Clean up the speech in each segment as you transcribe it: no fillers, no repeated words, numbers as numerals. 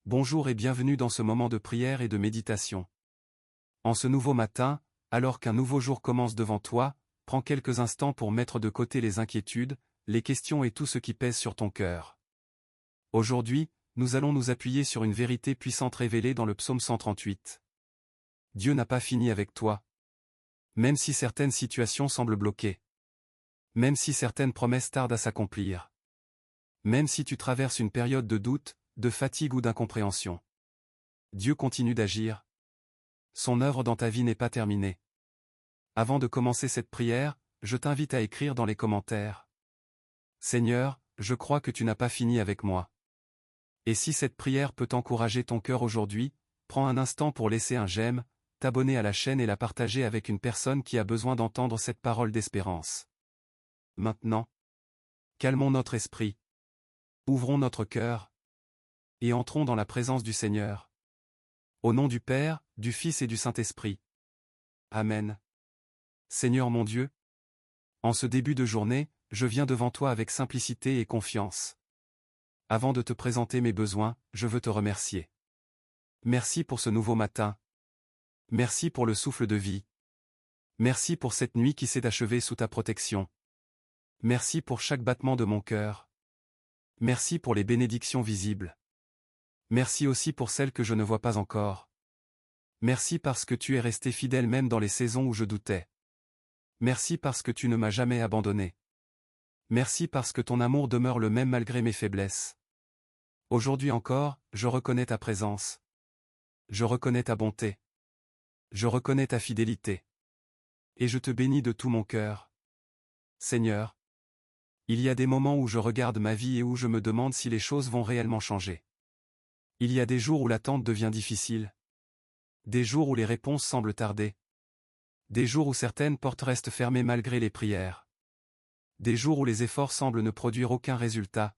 Bonjour et bienvenue dans ce moment de prière et de méditation. En ce nouveau matin, alors qu'un nouveau jour commence devant toi, prends quelques instants pour mettre de côté les inquiétudes, les questions et tout ce qui pèse sur ton cœur. Aujourd'hui, nous allons nous appuyer sur une vérité puissante révélée dans le psaume 138. Dieu n'a pas fini avec toi. Même si certaines situations semblent bloquées. Même si certaines promesses tardent à s'accomplir. Même si tu traverses une période de doute, de fatigue ou d'incompréhension. Dieu continue d'agir. Son œuvre dans ta vie n'est pas terminée. Avant de commencer cette prière, je t'invite à écrire dans les commentaires. Seigneur, je crois que tu n'as pas fini avec moi. Et si cette prière peut encourager ton cœur aujourd'hui, prends un instant pour laisser un j'aime, t'abonner à la chaîne et la partager avec une personne qui a besoin d'entendre cette parole d'espérance. Maintenant, calmons notre esprit. Ouvrons notre cœur. Et entrons dans la présence du Seigneur. Au nom du Père, du Fils et du Saint-Esprit. Amen. Seigneur mon Dieu, en ce début de journée, je viens devant toi avec simplicité et confiance. Avant de te présenter mes besoins, je veux te remercier. Merci pour ce nouveau matin. Merci pour le souffle de vie. Merci pour cette nuit qui s'est achevée sous ta protection. Merci pour chaque battement de mon cœur. Merci pour les bénédictions visibles. Merci aussi pour celles que je ne vois pas encore. Merci parce que tu es resté fidèle même dans les saisons où je doutais. Merci parce que tu ne m'as jamais abandonné. Merci parce que ton amour demeure le même malgré mes faiblesses. Aujourd'hui encore, je reconnais ta présence. Je reconnais ta bonté. Je reconnais ta fidélité. Et je te bénis de tout mon cœur. Seigneur, il y a des moments où je regarde ma vie et où je me demande si les choses vont réellement changer. Il y a des jours où l'attente devient difficile. Des jours où les réponses semblent tarder. Des jours où certaines portes restent fermées malgré les prières. Des jours où les efforts semblent ne produire aucun résultat.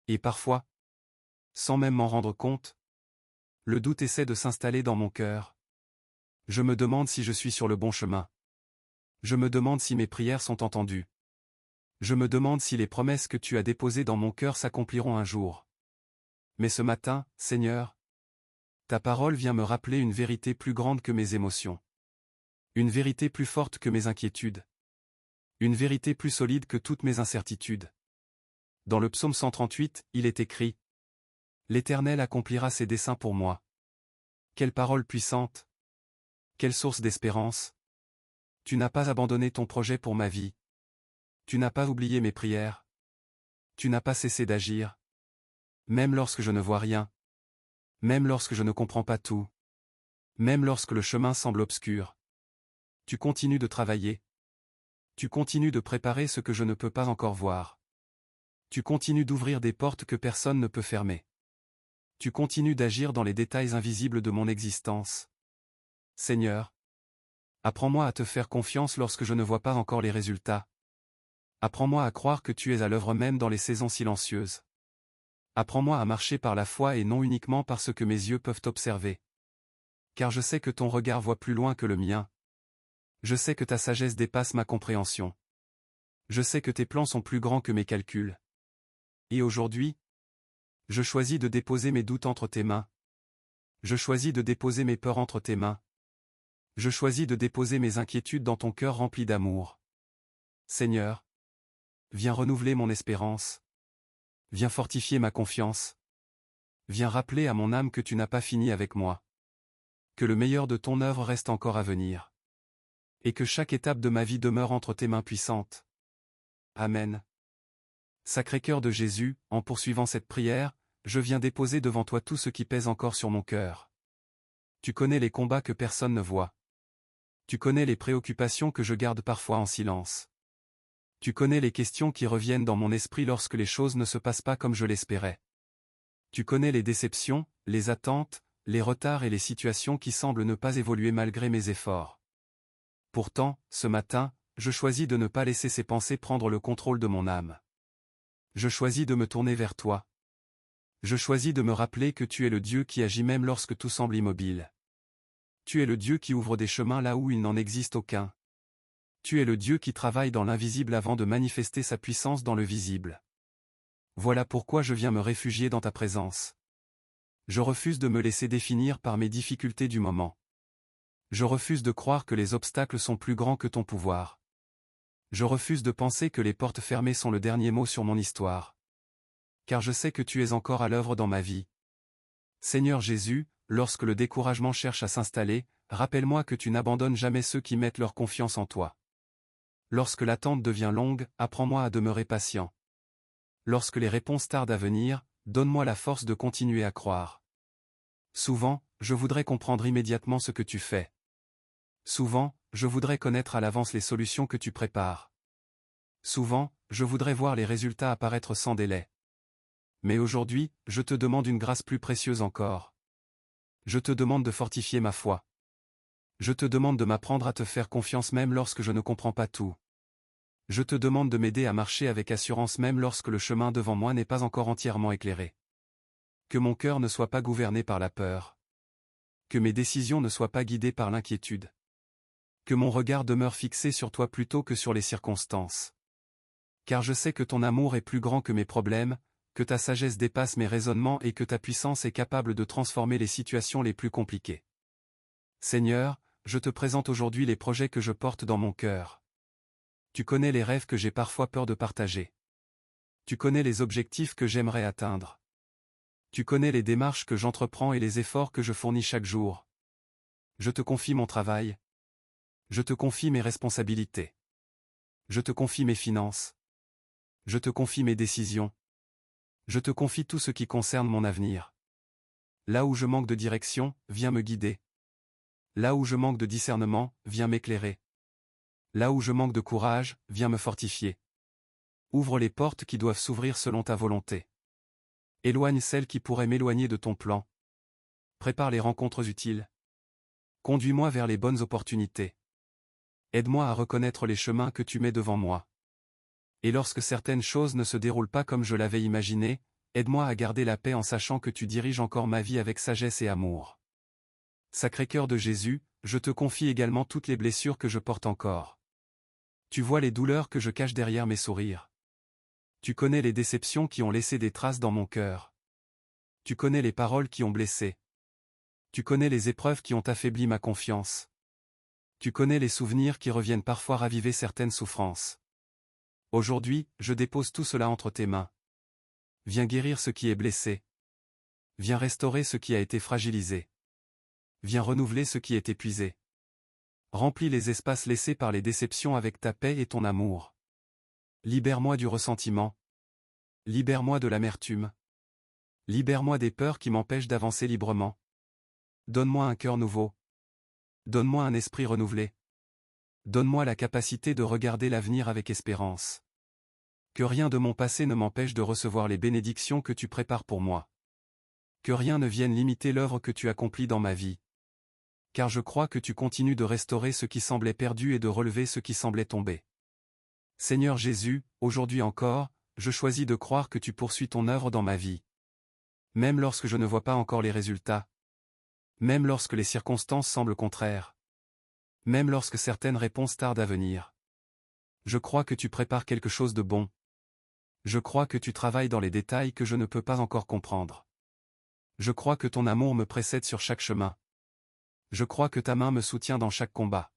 Et parfois, sans même m'en rendre compte, le doute essaie de s'installer dans mon cœur. Je me demande si je suis sur le bon chemin. Je me demande si mes prières sont entendues. Je me demande si les promesses que tu as déposées dans mon cœur s'accompliront un jour. Mais ce matin, Seigneur, ta parole vient me rappeler une vérité plus grande que mes émotions. Une vérité plus forte que mes inquiétudes. Une vérité plus solide que toutes mes incertitudes. Dans le psaume 138, il est écrit : L'Éternel accomplira ses desseins pour moi. Quelle parole puissante! Quelle source d'espérance! Tu n'as pas abandonné ton projet pour ma vie. Tu n'as pas oublié mes prières. Tu n'as pas cessé d'agir. Même lorsque je ne vois rien. Même lorsque je ne comprends pas tout. Même lorsque le chemin semble obscur. Tu continues de travailler. Tu continues de préparer ce que je ne peux pas encore voir. Tu continues d'ouvrir des portes que personne ne peut fermer. Tu continues d'agir dans les détails invisibles de mon existence. Seigneur, apprends-moi à te faire confiance lorsque je ne vois pas encore les résultats. Apprends-moi à croire que tu es à l'œuvre même dans les saisons silencieuses. Apprends-moi à marcher par la foi et non uniquement par ce que mes yeux peuvent observer. Car je sais que ton regard voit plus loin que le mien. Je sais que ta sagesse dépasse ma compréhension. Je sais que tes plans sont plus grands que mes calculs. Et aujourd'hui, je choisis de déposer mes doutes entre tes mains. Je choisis de déposer mes peurs entre tes mains. Je choisis de déposer mes inquiétudes dans ton cœur rempli d'amour. Seigneur, viens renouveler mon espérance. Viens fortifier ma confiance. Viens rappeler à mon âme que tu n'as pas fini avec moi. Que le meilleur de ton œuvre reste encore à venir. Et que chaque étape de ma vie demeure entre tes mains puissantes. Amen. Sacré-Cœur de Jésus, en poursuivant cette prière, je viens déposer devant toi tout ce qui pèse encore sur mon cœur. Tu connais les combats que personne ne voit. Tu connais les préoccupations que je garde parfois en silence. Tu connais les questions qui reviennent dans mon esprit lorsque les choses ne se passent pas comme je l'espérais. Tu connais les déceptions, les attentes, les retards et les situations qui semblent ne pas évoluer malgré mes efforts. Pourtant, ce matin, je choisis de ne pas laisser ces pensées prendre le contrôle de mon âme. Je choisis de me tourner vers toi. Je choisis de me rappeler que tu es le Dieu qui agit même lorsque tout semble immobile. Tu es le Dieu qui ouvre des chemins là où il n'en existe aucun. Tu es le Dieu qui travaille dans l'invisible avant de manifester sa puissance dans le visible. Voilà pourquoi je viens me réfugier dans ta présence. Je refuse de me laisser définir par mes difficultés du moment. Je refuse de croire que les obstacles sont plus grands que ton pouvoir. Je refuse de penser que les portes fermées sont le dernier mot sur mon histoire. Car je sais que tu es encore à l'œuvre dans ma vie. Seigneur Jésus, lorsque le découragement cherche à s'installer, rappelle-moi que tu n'abandonnes jamais ceux qui mettent leur confiance en toi. Lorsque l'attente devient longue, apprends-moi à demeurer patient. Lorsque les réponses tardent à venir, donne-moi la force de continuer à croire. Souvent, je voudrais comprendre immédiatement ce que tu fais. Souvent, je voudrais connaître à l'avance les solutions que tu prépares. Souvent, je voudrais voir les résultats apparaître sans délai. Mais aujourd'hui, je te demande une grâce plus précieuse encore. Je te demande de fortifier ma foi. Je te demande de m'apprendre à te faire confiance même lorsque je ne comprends pas tout. Je te demande de m'aider à marcher avec assurance même lorsque le chemin devant moi n'est pas encore entièrement éclairé. Que mon cœur ne soit pas gouverné par la peur. Que mes décisions ne soient pas guidées par l'inquiétude. Que mon regard demeure fixé sur toi plutôt que sur les circonstances. Car je sais que ton amour est plus grand que mes problèmes, que ta sagesse dépasse mes raisonnements et que ta puissance est capable de transformer les situations les plus compliquées. Seigneur, je te présente aujourd'hui les projets que je porte dans mon cœur. Tu connais les rêves que j'ai parfois peur de partager. Tu connais les objectifs que j'aimerais atteindre. Tu connais les démarches que j'entreprends et les efforts que je fournis chaque jour. Je te confie mon travail. Je te confie mes responsabilités. Je te confie mes finances. Je te confie mes décisions. Je te confie tout ce qui concerne mon avenir. Là où je manque de direction, viens me guider. Là où je manque de discernement, viens m'éclairer. Là où je manque de courage, viens me fortifier. Ouvre les portes qui doivent s'ouvrir selon ta volonté. Éloigne celles qui pourraient m'éloigner de ton plan. Prépare les rencontres utiles. Conduis-moi vers les bonnes opportunités. Aide-moi à reconnaître les chemins que tu mets devant moi. Et lorsque certaines choses ne se déroulent pas comme je l'avais imaginé, aide-moi à garder la paix en sachant que tu diriges encore ma vie avec sagesse et amour. Sacré-Cœur de Jésus, je te confie également toutes les blessures que je porte encore. Tu vois les douleurs que je cache derrière mes sourires. Tu connais les déceptions qui ont laissé des traces dans mon cœur. Tu connais les paroles qui ont blessé. Tu connais les épreuves qui ont affaibli ma confiance. Tu connais les souvenirs qui reviennent parfois raviver certaines souffrances. Aujourd'hui, je dépose tout cela entre tes mains. Viens guérir ce qui est blessé. Viens restaurer ce qui a été fragilisé. Viens renouveler ce qui est épuisé. Remplis les espaces laissés par les déceptions avec ta paix et ton amour. Libère-moi du ressentiment. Libère-moi de l'amertume. Libère-moi des peurs qui m'empêchent d'avancer librement. Donne-moi un cœur nouveau. Donne-moi un esprit renouvelé. Donne-moi la capacité de regarder l'avenir avec espérance. Que rien de mon passé ne m'empêche de recevoir les bénédictions que tu prépares pour moi. Que rien ne vienne limiter l'œuvre que tu accomplis dans ma vie. Car je crois que tu continues de restaurer ce qui semblait perdu et de relever ce qui semblait tomber. Seigneur Jésus, aujourd'hui encore, je choisis de croire que tu poursuis ton œuvre dans ma vie. Même lorsque je ne vois pas encore les résultats. Même lorsque les circonstances semblent contraires. Même lorsque certaines réponses tardent à venir. Je crois que tu prépares quelque chose de bon. Je crois que tu travailles dans les détails que je ne peux pas encore comprendre. Je crois que ton amour me précède sur chaque chemin. Je crois que ta main me soutient dans chaque combat.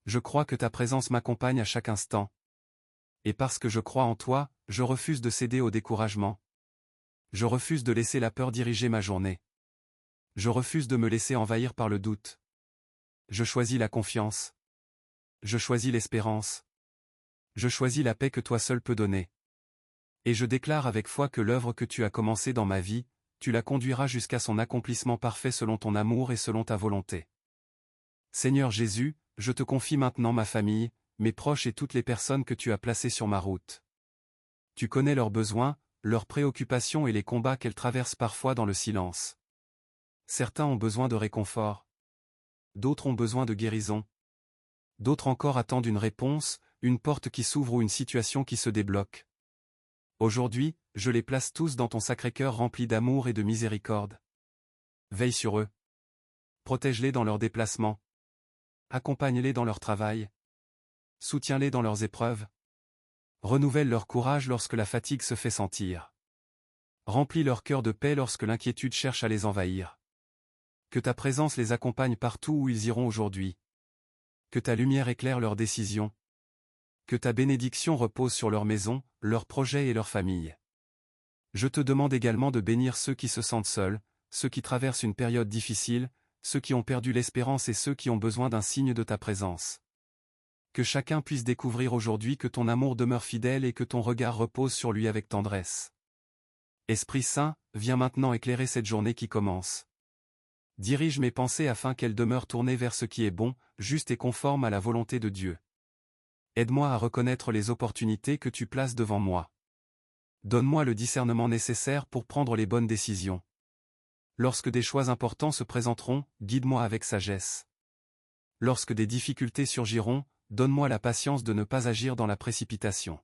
Je crois que ta présence m'accompagne à chaque instant. Et parce que je crois en toi, je refuse de céder au découragement. Je refuse de laisser la peur diriger ma journée. Je refuse de me laisser envahir par le doute. Je choisis la confiance. Je choisis l'espérance. Je choisis la paix que toi seul peux donner. Et je déclare avec foi que l'œuvre que tu as commencée dans ma vie, tu la conduiras jusqu'à son accomplissement parfait selon ton amour et selon ta volonté. Seigneur Jésus, je te confie maintenant ma famille, mes proches et toutes les personnes que tu as placées sur ma route. Tu connais leurs besoins, leurs préoccupations et les combats qu'elles traversent parfois dans le silence. Certains ont besoin de réconfort. D'autres ont besoin de guérison. D'autres encore attendent une réponse, une porte qui s'ouvre ou une situation qui se débloque. Aujourd'hui, je les place tous dans ton Sacré-Cœur rempli d'amour et de miséricorde. Veille sur eux. Protège-les dans leurs déplacements. Accompagne-les dans leur travail. Soutiens-les dans leurs épreuves. Renouvelle leur courage lorsque la fatigue se fait sentir. Remplis leur cœur de paix lorsque l'inquiétude cherche à les envahir. Que ta présence les accompagne partout où ils iront aujourd'hui. Que ta lumière éclaire leurs décisions. Que ta bénédiction repose sur leur maison, leurs projets et leurs familles. Je te demande également de bénir ceux qui se sentent seuls, ceux qui traversent une période difficile, ceux qui ont perdu l'espérance et ceux qui ont besoin d'un signe de ta présence. Que chacun puisse découvrir aujourd'hui que ton amour demeure fidèle et que ton regard repose sur lui avec tendresse. Esprit Saint, viens maintenant éclairer cette journée qui commence. Dirige mes pensées afin qu'elles demeurent tournées vers ce qui est bon, juste et conforme à la volonté de Dieu. Aide-moi à reconnaître les opportunités que tu places devant moi. Donne-moi le discernement nécessaire pour prendre les bonnes décisions. Lorsque des choix importants se présenteront, guide-moi avec sagesse. Lorsque des difficultés surgiront, donne-moi la patience de ne pas agir dans la précipitation.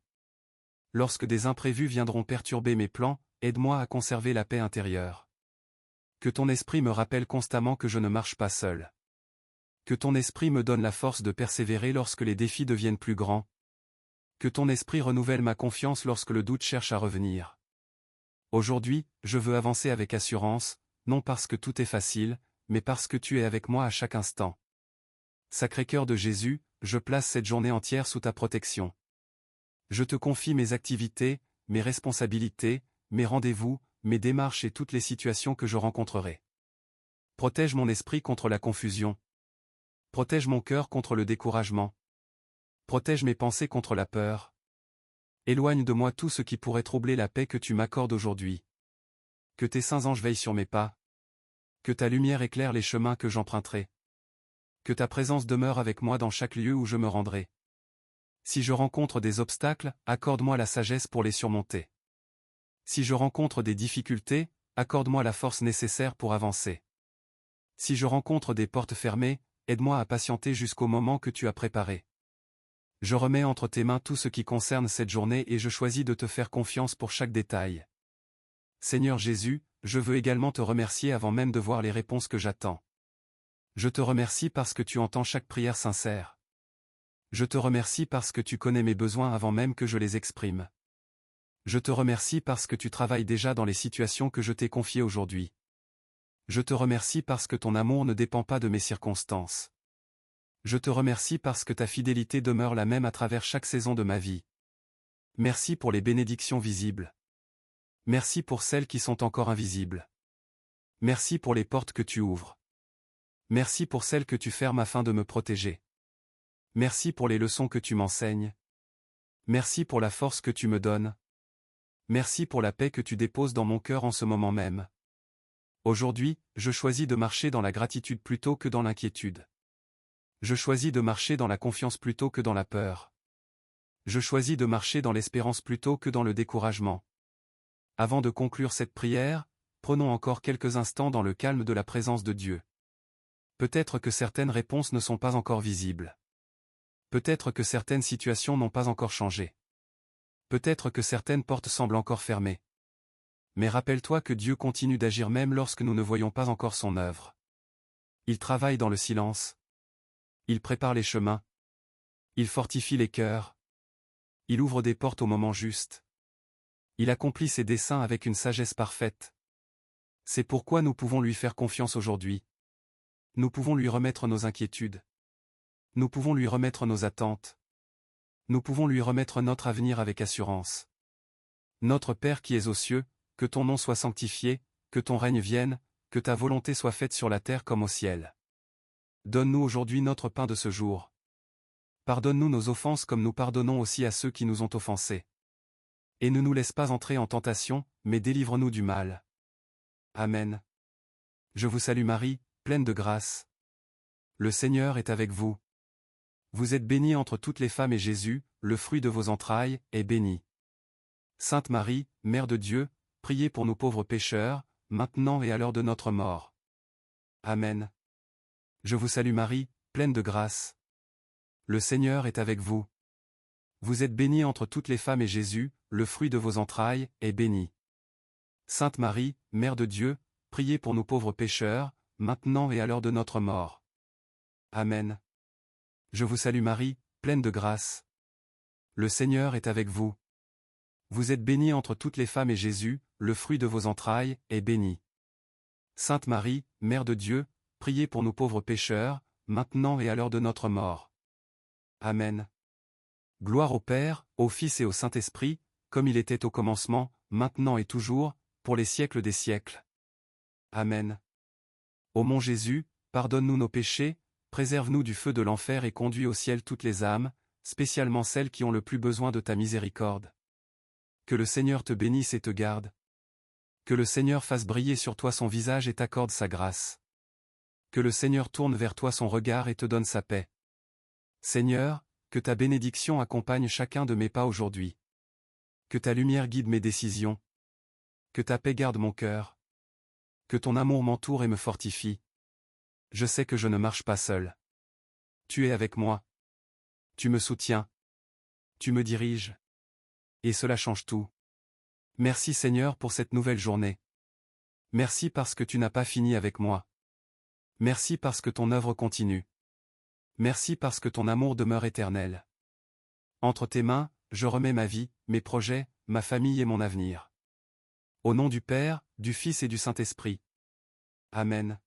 Lorsque des imprévus viendront perturber mes plans, aide-moi à conserver la paix intérieure. Que ton esprit me rappelle constamment que je ne marche pas seul. Que ton esprit me donne la force de persévérer lorsque les défis deviennent plus grands. Que ton esprit renouvelle ma confiance lorsque le doute cherche à revenir. Aujourd'hui, je veux avancer avec assurance, non parce que tout est facile, mais parce que tu es avec moi à chaque instant. Sacré-Cœur de Jésus, je place cette journée entière sous ta protection. Je te confie mes activités, mes responsabilités, mes rendez-vous, mes démarches et toutes les situations que je rencontrerai. Protège mon esprit contre la confusion. Protège mon cœur contre le découragement. Protège mes pensées contre la peur. Éloigne de moi tout ce qui pourrait troubler la paix que tu m'accordes aujourd'hui. Que tes saints anges veillent sur mes pas. Que ta lumière éclaire les chemins que j'emprunterai. Que ta présence demeure avec moi dans chaque lieu où je me rendrai. Si je rencontre des obstacles, accorde-moi la sagesse pour les surmonter. Si je rencontre des difficultés, accorde-moi la force nécessaire pour avancer. Si je rencontre des portes fermées, aide-moi à patienter jusqu'au moment que tu as préparé. Je remets entre tes mains tout ce qui concerne cette journée et je choisis de te faire confiance pour chaque détail. Seigneur Jésus, je veux également te remercier avant même de voir les réponses que j'attends. Je te remercie parce que tu entends chaque prière sincère. Je te remercie parce que tu connais mes besoins avant même que je les exprime. Je te remercie parce que tu travailles déjà dans les situations que je t'ai confiées aujourd'hui. Je te remercie parce que ton amour ne dépend pas de mes circonstances. Je te remercie parce que ta fidélité demeure la même à travers chaque saison de ma vie. Merci pour les bénédictions visibles. Merci pour celles qui sont encore invisibles. Merci pour les portes que tu ouvres. Merci pour celles que tu fermes afin de me protéger. Merci pour les leçons que tu m'enseignes. Merci pour la force que tu me donnes. Merci pour la paix que tu déposes dans mon cœur en ce moment même. Aujourd'hui, je choisis de marcher dans la gratitude plutôt que dans l'inquiétude. Je choisis de marcher dans la confiance plutôt que dans la peur. Je choisis de marcher dans l'espérance plutôt que dans le découragement. Avant de conclure cette prière, prenons encore quelques instants dans le calme de la présence de Dieu. Peut-être que certaines réponses ne sont pas encore visibles. Peut-être que certaines situations n'ont pas encore changé. Peut-être que certaines portes semblent encore fermées. Mais rappelle-toi que Dieu continue d'agir même lorsque nous ne voyons pas encore son œuvre. Il travaille dans le silence. Il prépare les chemins. Il fortifie les cœurs. Il ouvre des portes au moment juste. Il accomplit ses desseins avec une sagesse parfaite. C'est pourquoi nous pouvons lui faire confiance aujourd'hui. Nous pouvons lui remettre nos inquiétudes. Nous pouvons lui remettre nos attentes. Nous pouvons lui remettre notre avenir avec assurance. Notre Père qui es aux cieux, que ton nom soit sanctifié, que ton règne vienne, que ta volonté soit faite sur la terre comme au ciel. Donne-nous aujourd'hui notre pain de ce jour. Pardonne-nous nos offenses comme nous pardonnons aussi à ceux qui nous ont offensés. Et ne nous laisse pas entrer en tentation, mais délivre-nous du mal. Amen. Je vous salue Marie, pleine de grâce. Le Seigneur est avec vous. Vous êtes bénie entre toutes les femmes et Jésus, le fruit de vos entrailles, est béni. Sainte Marie, Mère de Dieu, priez pour nous pauvres pécheurs, maintenant et à l'heure de notre mort. Amen. Je vous salue Marie, pleine de grâce. Le Seigneur est avec vous. Vous êtes bénie entre toutes les femmes et Jésus, le fruit de vos entrailles, est béni. Sainte Marie, Mère de Dieu, priez pour nous pauvres pécheurs, maintenant et à l'heure de notre mort. Amen. Je vous salue Marie, pleine de grâce. Le Seigneur est avec vous. Vous êtes bénie entre toutes les femmes et Jésus, le fruit de vos entrailles, est béni. Sainte Marie, Mère de Dieu, priez pour nous pauvres pécheurs, maintenant et à l'heure de notre mort. Amen. Gloire au Père, au Fils et au Saint-Esprit, comme il était au commencement, maintenant et toujours, pour les siècles des siècles. Amen. Ô mon Jésus, pardonne-nous nos péchés, préserve-nous du feu de l'enfer et conduis au ciel toutes les âmes, spécialement celles qui ont le plus besoin de ta miséricorde. Que le Seigneur te bénisse et te garde. Que le Seigneur fasse briller sur toi son visage et t'accorde sa grâce. Que le Seigneur tourne vers toi son regard et te donne sa paix. Seigneur, que ta bénédiction accompagne chacun de mes pas aujourd'hui. Que ta lumière guide mes décisions. Que ta paix garde mon cœur. Que ton amour m'entoure et me fortifie. Je sais que je ne marche pas seul. Tu es avec moi. Tu me soutiens. Tu me diriges. Et cela change tout. Merci Seigneur pour cette nouvelle journée. Merci parce que tu n'as pas fini avec moi. Merci parce que ton œuvre continue. Merci parce que ton amour demeure éternel. Entre tes mains, je remets ma vie, mes projets, ma famille et mon avenir. Au nom du Père, du Fils et du Saint-Esprit. Amen.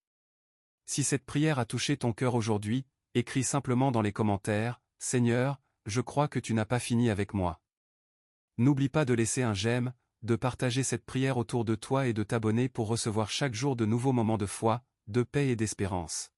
Si cette prière a touché ton cœur aujourd'hui, écris simplement dans les commentaires, « Seigneur, je crois que tu n'as pas fini avec moi ». N'oublie pas de laisser un j'aime, de partager cette prière autour de toi et de t'abonner pour recevoir chaque jour de nouveaux moments de foi, de paix et d'espérance.